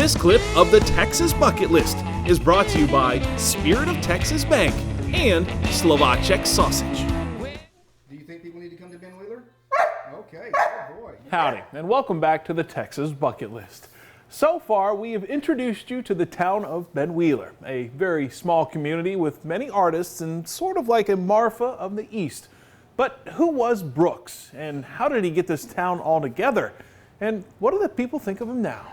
This clip of the Texas Bucket List is brought to you by Spirit of Texas Bank and Slovacek Sausage. Do you think people need to come to Ben Wheeler? Okay, oh boy. Howdy, and welcome back to the Texas Bucket List. So far, we have introduced you to the town of Ben Wheeler, a very small community with many artists and sort of like a Marfa of the East. But who was Brooks, and how did he get this town all together? And what do the people think of him now?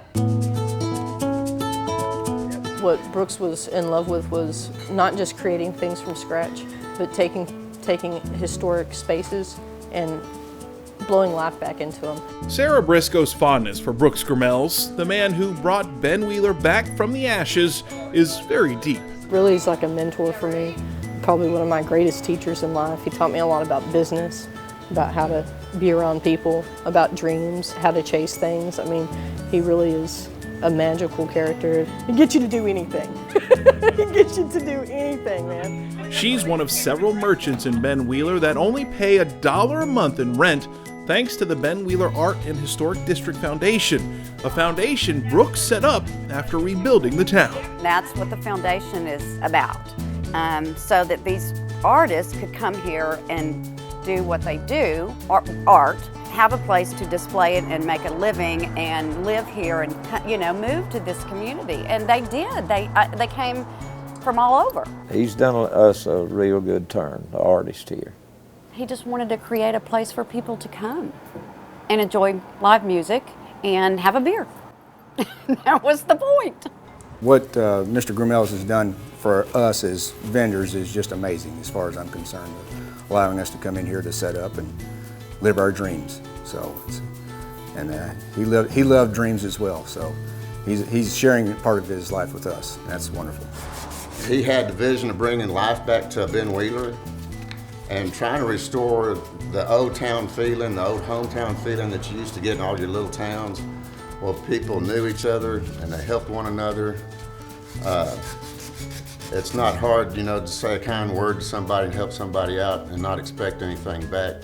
What Brooks was in love with was not just creating things from scratch, but taking historic spaces and blowing life back into them. Sarah Briscoe's fondness for Brooks Grimmels, the man who brought Ben Wheeler back from the ashes, is very deep. Really, he's like a mentor for me, probably one of my greatest teachers in life. He taught me a lot about business, about how to be around people, about dreams, how to chase things. I mean, he really is a magical character. He gets you to do anything. He gets you to do anything, man. She's one of several merchants in Ben Wheeler that only pay $1 a month in rent, thanks to the Ben Wheeler Art and Historic District Foundation, a foundation Brooks set up after rebuilding the town. That's what the foundation is about, so that these artists could come here and do what they do, art, have a place to display it and make a living and live here and, you know, move to this community. And they did. They came from all over. He's done us a real good turn, the artist here. He just wanted to create a place for people to come and enjoy live music and have a beer. That was the point. What Mr. Grimmels has done for us as vendors is just amazing as far as I'm concerned, allowing us to come in here to set up and live our dreams. So, he loved dreams as well. So, he's sharing part of his life with us. That's wonderful. He had the vision of bringing life back to Ben Wheeler and trying to restore the old town feeling, the old hometown feeling that you used to get in all your little towns, where people knew each other and they helped one another. It's not hard, you know, to say a kind word to somebody and help somebody out and not expect anything back.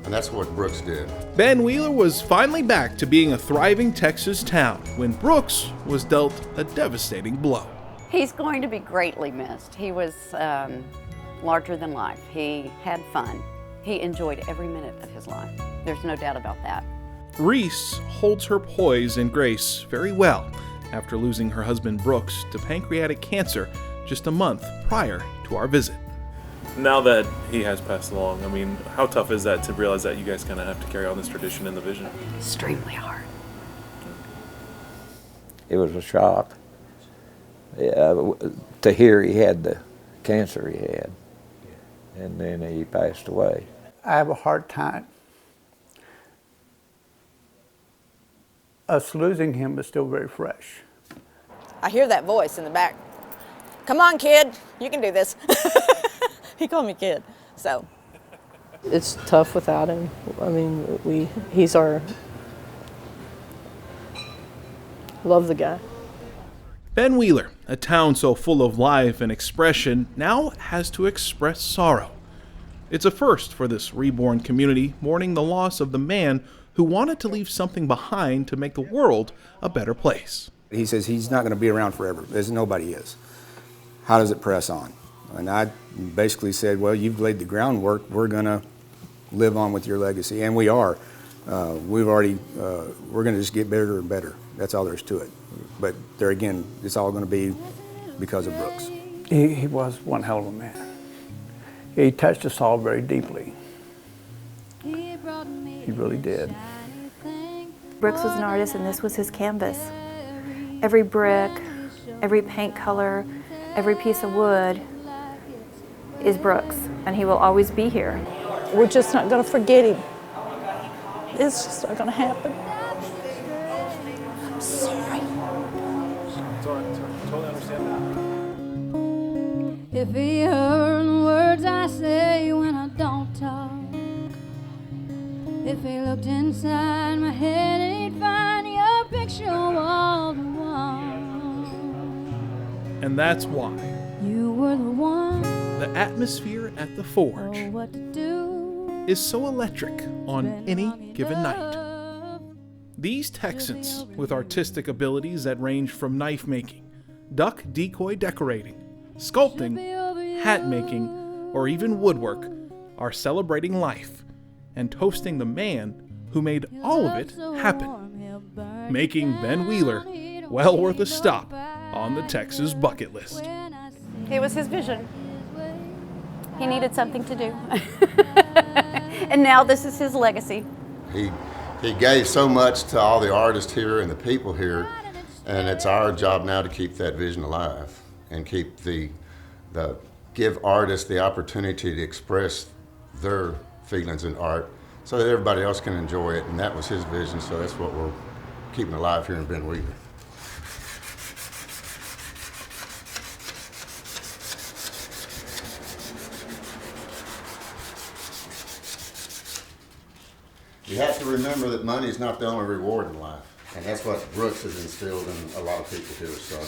And that's what Brooks did. Ben Wheeler was finally back to being a thriving Texas town when Brooks was dealt a devastating blow. He's going to be greatly missed. He was larger than life. He had fun. He enjoyed every minute of his life. There's no doubt about that. Reese holds her poise and grace very well after losing her husband Brooks to pancreatic cancer just a month prior to our visit. Now that he has passed along, I mean, how tough is that to realize that you guys kind of have to carry on this tradition and the vision? Extremely hard. It was a shock. To hear he had the cancer he had, and then he passed away. I have a hard time. Us losing him is still very fresh. I hear that voice in the back. Come on, kid, you can do this. He called me kid, so. It's tough without him. I mean, he's our, love the guy. Ben Wheeler, a town so full of life and expression, now has to express sorrow. It's a first for this reborn community, mourning the loss of the man who wanted to leave something behind to make the world a better place. He says he's not going to be around forever, as nobody is. How does it press on? And I basically said, well, you've laid the groundwork. We're going to live on with your legacy, and we are. We're going to just get better and better. That's all there is to it. But there again, it's all going to be because of Brooks. He was one hell of a man. He touched us all very deeply. He really did. Brooks was an artist, and this was his canvas. Every brick, every paint color, every piece of wood is Brooks, and he will always be here. We're just not going to forget him. It's just not going to happen. I'm sorry. It's all right. Totally understand that. If he heard the words I say when I don't talk, if he looked inside my head, he'd find your picture wall to wall. And that's why You were the one. the atmosphere at the Forge is so electric on any given night. These Texans, with artistic abilities that range from knife making, duck decoy decorating, sculpting, hat making, or even woodwork, are celebrating life and toasting the man who made all of it happen, making Ben Wheeler well worth a stop on the Texas bucket list. It was his vision. He needed something to do. And now this is his legacy. He gave so much to all the artists here and the people here, and it's our job now to keep that vision alive and keep give artists the opportunity to express their feelings in art so that everybody else can enjoy it. And that was his vision, so that's what we're keeping alive here in Ben Wheeler. You have to remember that money is not the only reward in life, and that's what Brooks has instilled in a lot of people here. So